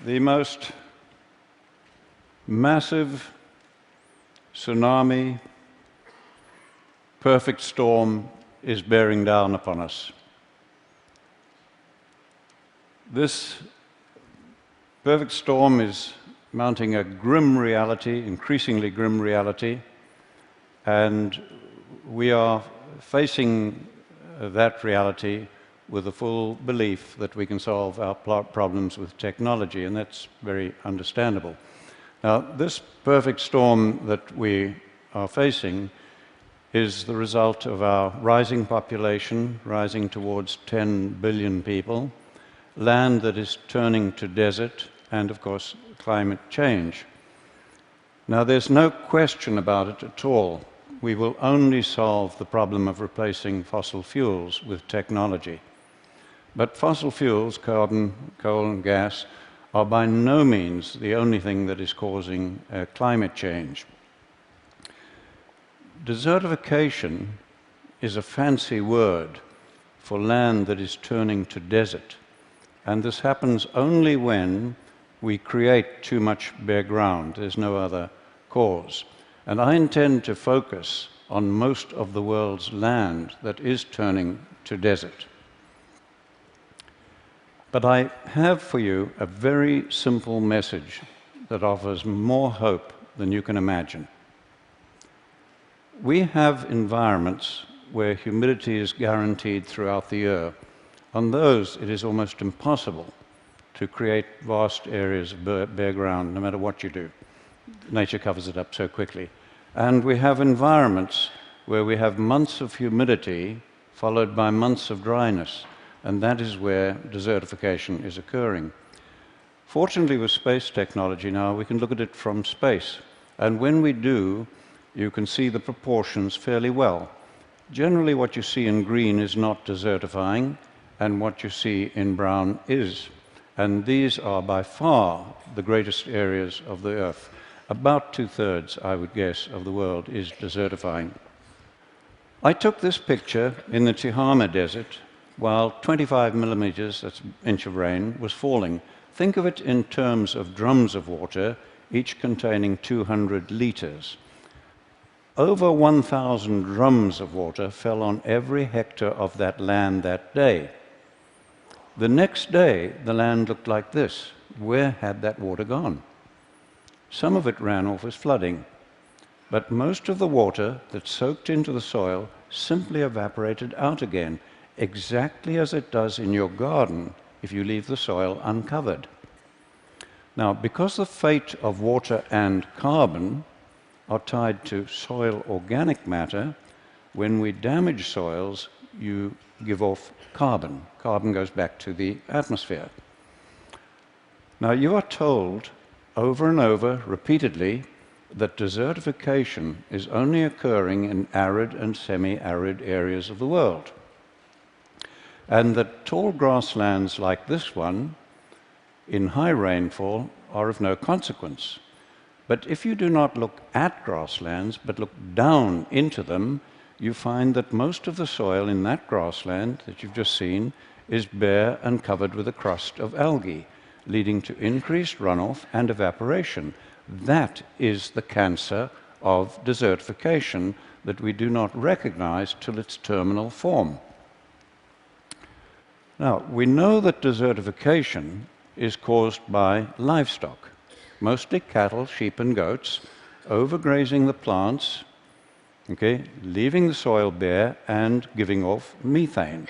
The most massive tsunami, perfect storm is bearing down upon us. This perfect storm is mounting a grim reality, increasingly grim reality, and we are facing that reality with the full belief that we can solve our problems with technology, and that's very understandable. Now, this perfect storm that we are facing is the result of our rising population, rising towards 10 billion people, land that is turning to desert, and of course, climate change. Now, there's no question about it at all. We will only solve the problem of replacing fossil fuels with technology. But fossil fuels, carbon, coal, and gas, are by no means the only thing that is causing climate change. Desertification is a fancy word for land that is turning to desert. And this happens only when we create too much bare ground. There's no other cause. And I intend to focus on most of the world's land that is turning to desert. But I have for you a very simple message that offers more hope than you can imagine. We have environments where humidity is guaranteed throughout the year. On those, it is almost impossible to create vast areas of bare ground, no matter what you do. Nature covers it up so quickly. And we have environments where we have months of humidity followed by months of dryness, and that is where desertification is occurring. Fortunately, with space technology now, we can look at it from space. And when we do, you can see the proportions fairly well. Generally, what you see in green is not desertifying, and what you see in brown is. And these are by far the greatest areas of the Earth. About 2/3, I would guess, of the world is desertifying. I took this picture in the Tihama Desert while 25 millimeters, that's an inch of rain, was falling. Think of it in terms of drums of water, each containing 200 liters. Over 1,000 drums of water fell on every hectare of that land that day. The next day, the land looked like this. Where had that water gone? Some of it ran off as flooding, but most of the water that soaked into the soil simply evaporated out again, exactly as it does in your garden if you leave the soil uncovered. Now, because the fate of water and carbon are tied to soil organic matter, when we damage soils, you give off carbon. Carbon goes back to the atmosphere. Now, you are told over and over, repeatedly, that desertification is only occurring in arid and semi-arid areas of the world, and that tall grasslands like this one, in high rainfall, are of no consequence. But if you do not look at grasslands, but look down into them, you find that most of the soil in that grassland that you've just seen is bare and covered with a crust of algae, leading to increased runoff and evaporation. That is the cancer of desertification that we do not recognize till its terminal form. Now, we know that desertification is caused by livestock, mostly cattle, sheep, and goats, overgrazing the plants, okay, leaving the soil bare and giving off methane.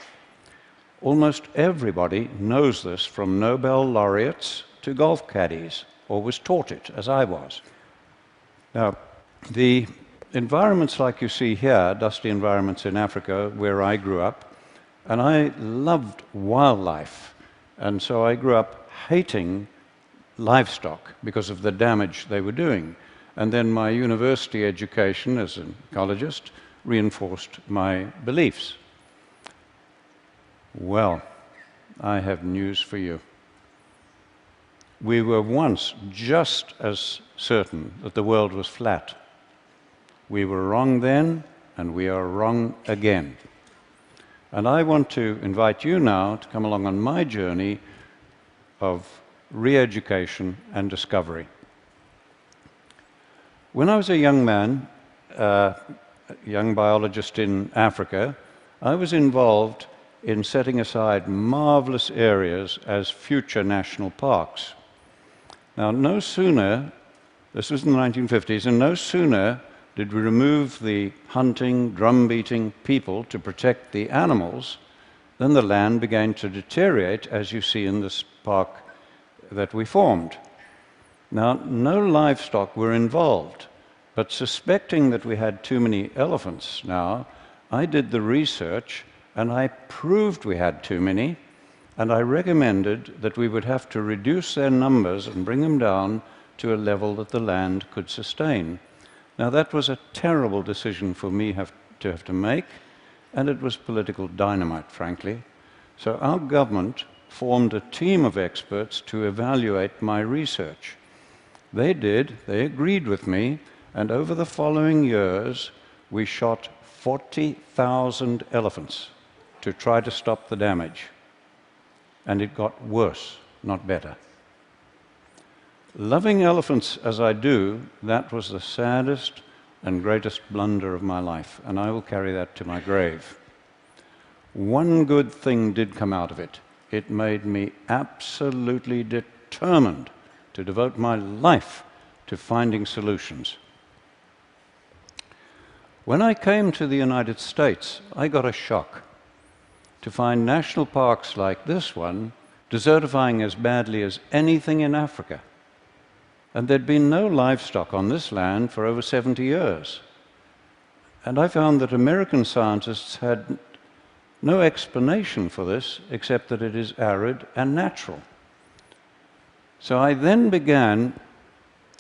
Almost everybody knows this, from Nobel laureates to golf caddies, or was taught it, as I was. Now, the environments like you see here, dusty environments in Africa, where I grew up, and I loved wildlife, and so I grew up hating livestock because of the damage they were doing. And then my university education as an ecologist reinforced my beliefs. Well, I have news for you. We were once just as certain that the world was flat. We were wrong then, and we are wrong again. And I want to invite you now to come along on my journey of re-education, and discovery. When I was a young man, a young biologist in Africa, I was involved in setting aside marvelous areas as future national parks. Now, no sooner, this was in the 1950s, and no sooner did we remove the hunting, drum-beating people to protect the animals, then the land began to deteriorate, as you see in this park that we formed. Now, no livestock were involved, but suspecting that we had too many elephants now, I did the research and I proved we had too many, and I recommended that we would have to reduce their numbers and bring them down to a level that the land could sustain. Now, that was a terrible decision for me to have to make, and it was political dynamite, frankly. So our government formed a team of experts to evaluate my research. They agreed with me, and over the following years, we shot 40,000 elephants to try to stop the damage. And it got worse, not better. Loving elephants as I do, that was the saddest and greatest blunder of my life, and I will carry that to my grave. One good thing did come out of it. It made me absolutely determined to devote my life to finding solutions. When I came to the United States, I got a shock to find national parks like this one desertifying as badly as anything in Africa. And there'd been no livestock on this land for over 70 years. And I found that American scientists had no explanation for this except that it is arid and natural. So I then began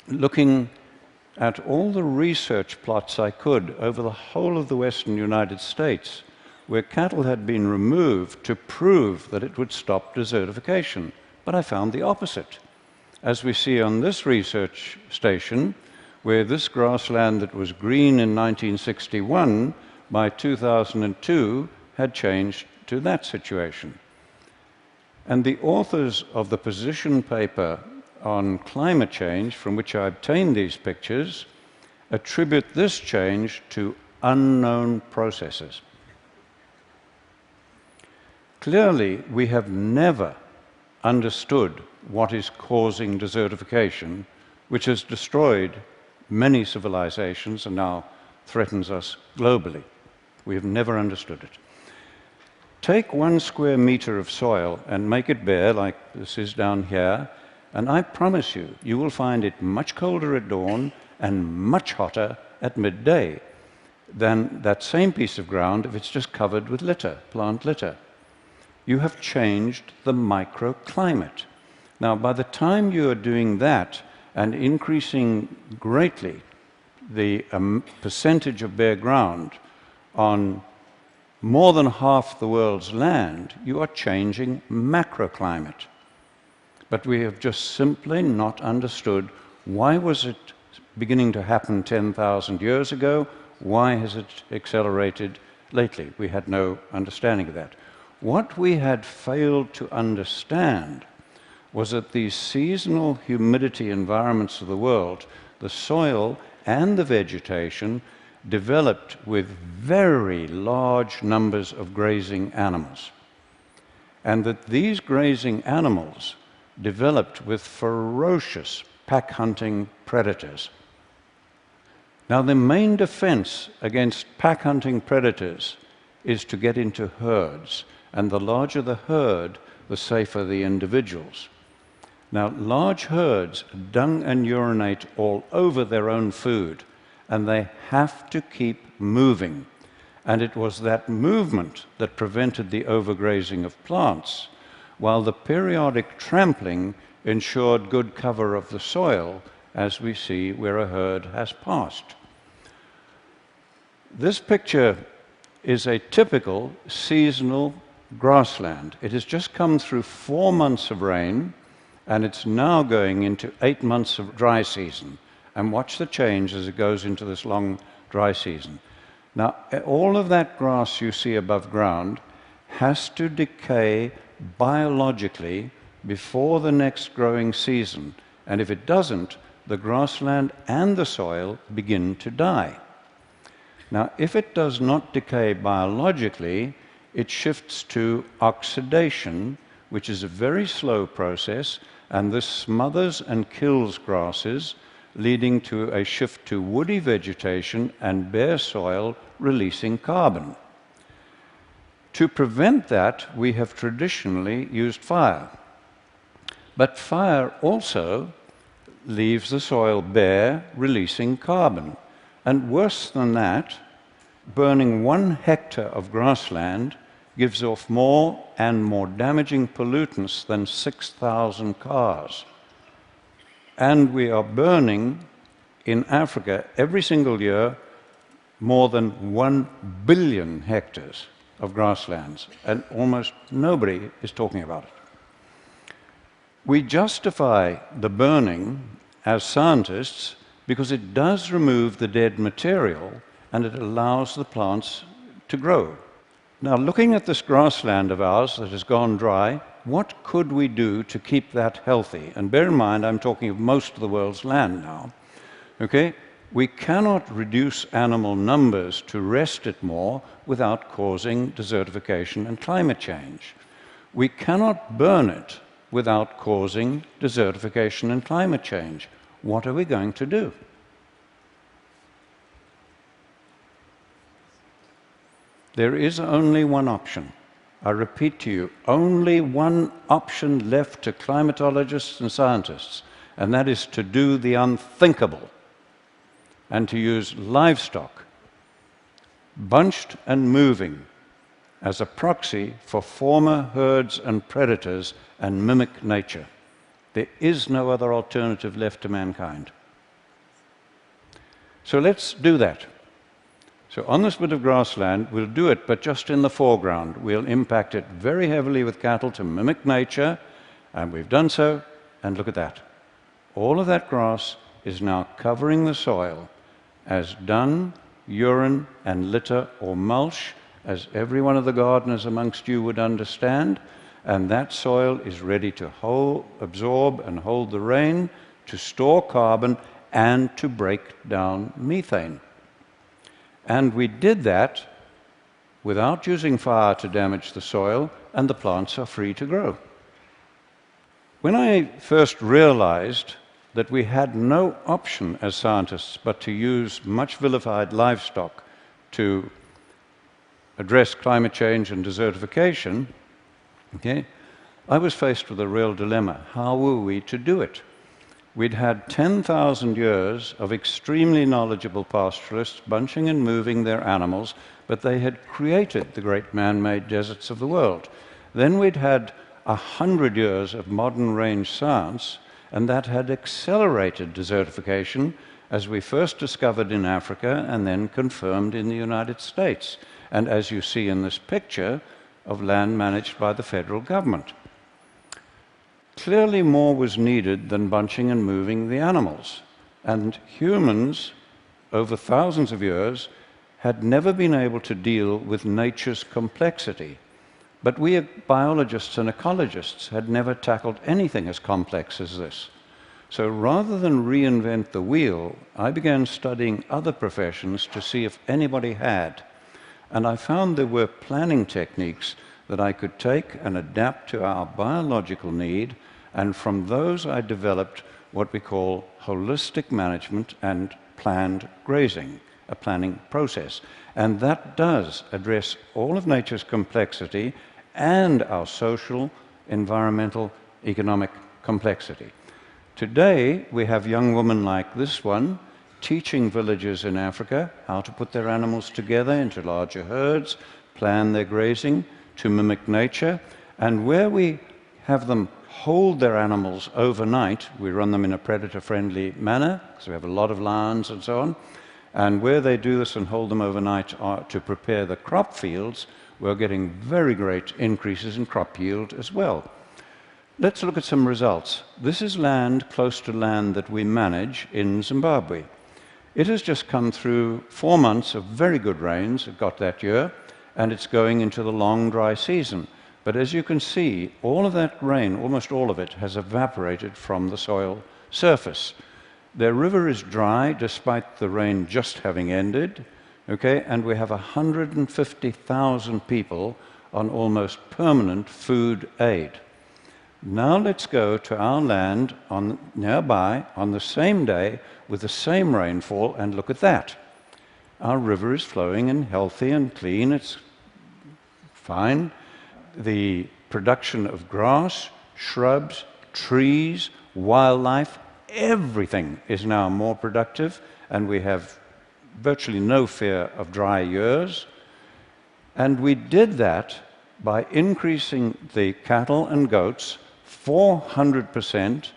looking at all the research plots I could over the whole of the western United States where cattle had been removed to prove that it would stop desertification. But I found the opposite. As we see on this research station, where this grassland that was green in 1961, by 2002, had changed to that situation. And the authors of the position paper on climate change, from which I obtained these pictures, attribute this change to unknown processes. Clearly, we have never understood what is causing desertification, which has destroyed many civilizations and now threatens us globally. We have never understood it. Take 1 square meter of soil and make it bare, like this is down here, and I promise you, you will find it much colder at dawn and much hotter at midday than that same piece of ground if it's just covered with litter, plant litter. You have changed the microclimate. Now, by the time you are doing that and increasing greatly the percentage of bare ground on more than half the world's land, you are changing macroclimate. But we have just simply not understood why was it beginning to happen 10,000 years ago? Why has it accelerated lately? We had no understanding of that. What we had failed to understand was that these seasonal humidity environments of the world, the soil and the vegetation, developed with very large numbers of grazing animals. And that these grazing animals developed with ferocious pack-hunting predators. Now, the main defense against pack-hunting predators is to get into herds, and the larger the herd, the safer the individuals. Now, large herds dung and urinate all over their own food, and they have to keep moving. And it was that movement that prevented the overgrazing of plants, while the periodic trampling ensured good cover of the soil, as we see where a herd has passed. This picture is a typical seasonal grassland. It has just come through 4 months of rain, and it's now going into 8 months of dry season. And watch the change as it goes into this long dry season. Now, all of that grass you see above ground has to decay biologically before the next growing season. And if it doesn't, the grassland and the soil begin to die. Now, if it does not decay biologically, it shifts to oxidation, which is a very slow process, and this smothers and kills grasses, leading to a shift to woody vegetation and bare soil releasing carbon. To prevent that, we have traditionally used fire. But fire also leaves the soil bare, releasing carbon. And worse than that, burning 1 hectare of grassland gives off more and more damaging pollutants than 6,000 cars. And we are burning in Africa every single year more than 1 billion hectares of grasslands, and almost nobody is talking about it. We justify the burning as scientists because it does remove the dead material and it allows the plants to grow. Now, looking at this grassland of ours that has gone dry, what could we do to keep that healthy? And bear in mind, I'm talking of most of the world's land now. Okay? We cannot reduce animal numbers to rest it more without causing desertification and climate change. We cannot burn it without causing desertification and climate change. What are we going to do? There is only one option. I repeat to you, only one option left to climatologists and scientists, and that is to do the unthinkable and to use livestock, bunched and moving, as a proxy for former herds and predators and mimic nature. There is no other alternative left to mankind. So let's do that. So on this bit of grassland, we'll do it, but just in the foreground. We'll impact it very heavily with cattle to mimic nature, and we've done so, and look at that. All of that grass is now covering the soil as dung, urine, and litter or mulch, as every one of the gardeners amongst you would understand, and that soil is ready to absorb and hold the rain, to store carbon, and to break down methane. And we did that without using fire to damage the soil, and the plants are free to grow. When I first realized that we had no option as scientists but to use much vilified livestock to address climate change and desertification, okay, I was faced with a real dilemma. How were we to do it? We'd had 10,000 years of extremely knowledgeable pastoralists bunching and moving their animals, but they had created the great man-made deserts of the world. Then we'd had 100 years of modern range science, and that had accelerated desertification, as we first discovered in Africa and then confirmed in the United States, and as you see in this picture of land managed by the federal government. Clearly more was needed than bunching and moving the animals, and humans, over thousands of years, had never been able to deal with nature's complexity. But we biologists and ecologists had never tackled anything as complex as this. So rather than reinvent the wheel, I began studying other professions to see if anybody had. And I found there were planning techniques that I could take and adapt to our biological need, and from those I developed what we call holistic management and planned grazing, a planning process. And that does address all of nature's complexity and our social, environmental, economic complexity. Today, we have young women like this one teaching villagers in Africa how to put their animals together into larger herds, plan their grazing to mimic nature, and where we have them hold their animals overnight, we run them in a predator-friendly manner, because we have a lot of lions and so on, and where they do this and hold them overnight to prepare the crop fields, we're getting very great increases in crop yield as well. Let's look at some results. This is land close to land that we manage in Zimbabwe. It has just come through 4 months of very good rains, it got that year, and it's going into the long dry season. But as you can see, all of that rain, almost all of it, has evaporated from the soil surface. Their river is dry despite the rain just having ended, okay? And we have 150,000 people on almost permanent food aid. Now let's go to our land nearby on the same day with the same rainfall and look at that. Our river is flowing and healthy and clean, it's fine. The production of grass, shrubs, trees, wildlife, everything is now more productive, and we have virtually no fear of dry years. And we did that by increasing the cattle and goats 400%,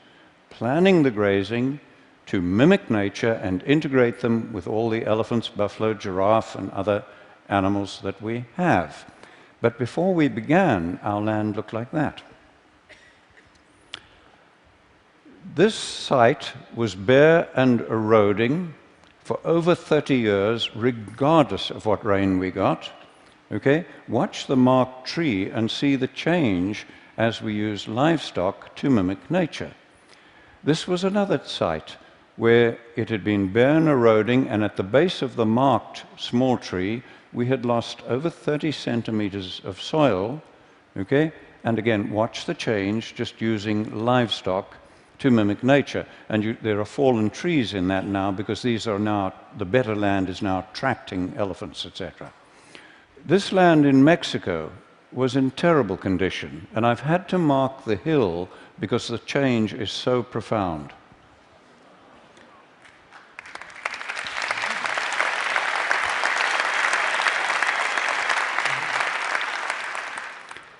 planning the grazing to mimic nature and integrate them with all the elephants, buffalo, giraffe, and other animals that we have. But before we began, our land looked like that. This site was bare and eroding for over 30 years, regardless of what rain we got. Okay? Watch the marked tree and see the change as we use livestock to mimic nature. This was another site where it had been bare and eroding, and at the base of the marked small tree, we had lost over 30 centimeters of soil, okay? And again, watch the change just using livestock to mimic nature. And there are fallen trees in that now because these are now, the better land is now attracting elephants, etc. This land in Mexico was in terrible condition, and I've had to mark the hill because the change is so profound.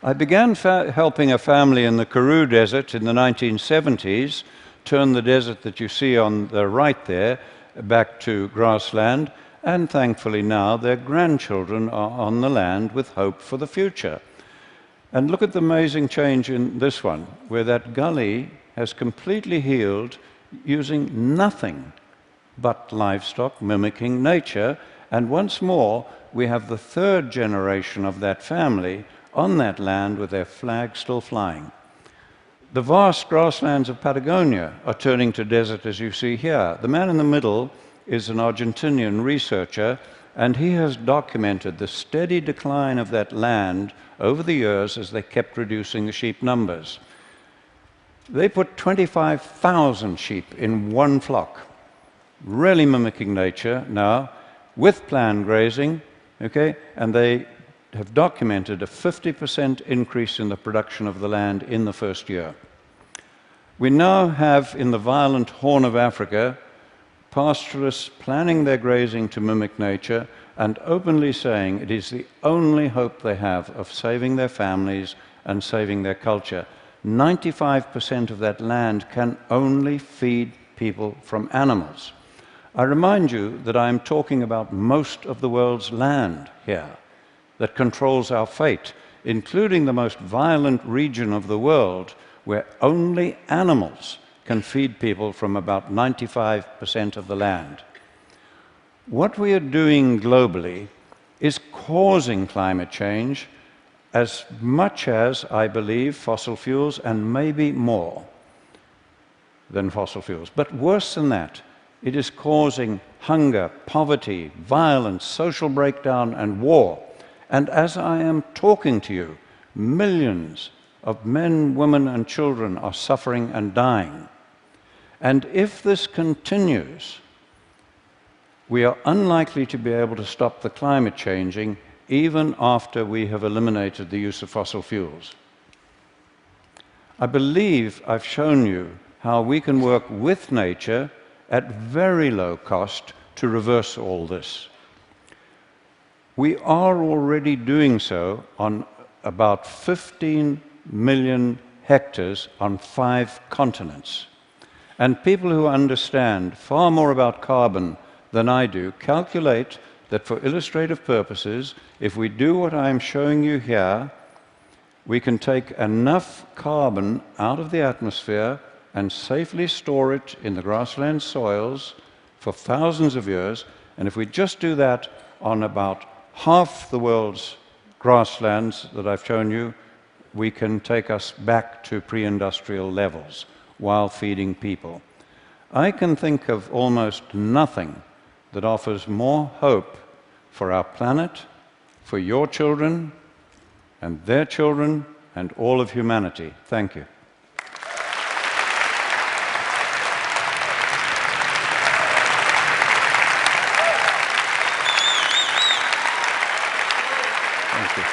I began helping a family in the Karoo Desert in the 1970s, turn the desert that you see on the right there back to grassland, and thankfully now their grandchildren are on the land with hope for the future. And look at the amazing change in this one, where that gully has completely healed using nothing but livestock mimicking nature, and once more we have the third generation of that family on that land with their flag still flying. The vast grasslands of Patagonia are turning to desert, as you see here. The man in the middle is an Argentinian researcher, and he has documented the steady decline of that land over the years as they kept reducing the sheep numbers. They put 25,000 sheep in one flock, really mimicking nature now, with planned grazing, okay, and they have documented a 50% increase in the production of the land in the first year. We now have in the violent Horn of Africa pastoralists planning their grazing to mimic nature and openly saying it is the only hope they have of saving their families and saving their culture. 95% of that land can only feed people from animals. I remind you that I am talking about most of the world's land here that controls our fate, including the most violent region of the world, where only animals can feed people from about 95% of the land. What we are doing globally is causing climate change as much as, I believe, fossil fuels, and maybe more than fossil fuels. But worse than that, it is causing hunger, poverty, violence, social breakdown, and war. And as I am talking to you, millions of men, women, and children are suffering and dying. And if this continues, we are unlikely to be able to stop the climate changing even after we have eliminated the use of fossil fuels. I believe I've shown you how we can work with nature at very low cost to reverse all this. We are already doing so on about 15 million hectares on 5 continents. And people who understand far more about carbon than I do calculate that for illustrative purposes, if we do what I'm showing you here, we can take enough carbon out of the atmosphere and safely store it in the grassland soils for thousands of years. And if we just do that on about half the world's grasslands that I've shown you, we can take us back to pre-industrial levels while feeding people. I can think of almost nothing that offers more hope for our planet, for your children, and their children, and all of humanity. Thank you. Thank you.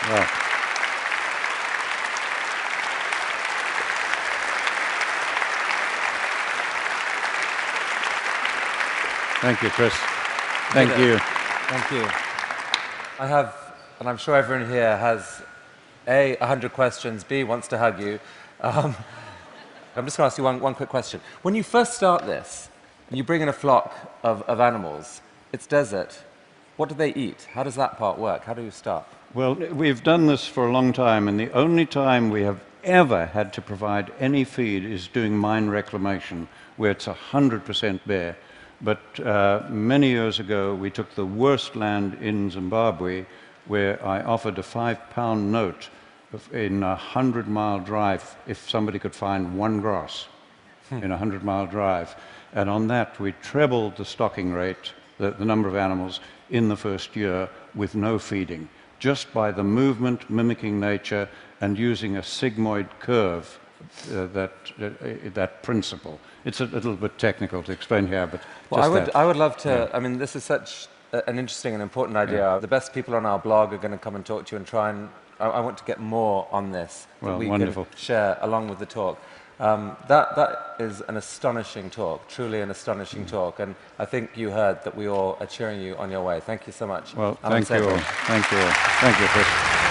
Well, thank you, Chris. Thank you. Thank you. I have, and I'm sure everyone here has, A, 100 questions, B, wants to hug you. I'm just going to ask you one quick question. When you first start this, and you bring in a flock of animals, it's desert. What do they eat? How does that part work? How do you start? Well, we've done this for a long time, and the only time we have ever had to provide any feed is doing mine reclamation, where it's 100% bare. But many years ago, we took the worst land in Zimbabwe, where I offered a £5 note in a 100-mile drive if somebody could find one grass in a 100-mile drive. And on that, we trebled the stocking rate, the number of animals, in the first year with no feeding, just by the movement, mimicking nature, and using a sigmoid curve, that principle. It's a little bit technical to explain here, but well, I would love to. Yeah. I mean, this is such an interesting and important idea. Yeah. The best people on our blog are going to come and talk to you and try and. I want to get more on this that we wonderful. Can share along with the talk. That is an astonishing talk, truly an astonishing talk, and I think you heard that we all are cheering you on your way. Thank you so much. Well, thank you all. Thank you all. Thank you, Chris.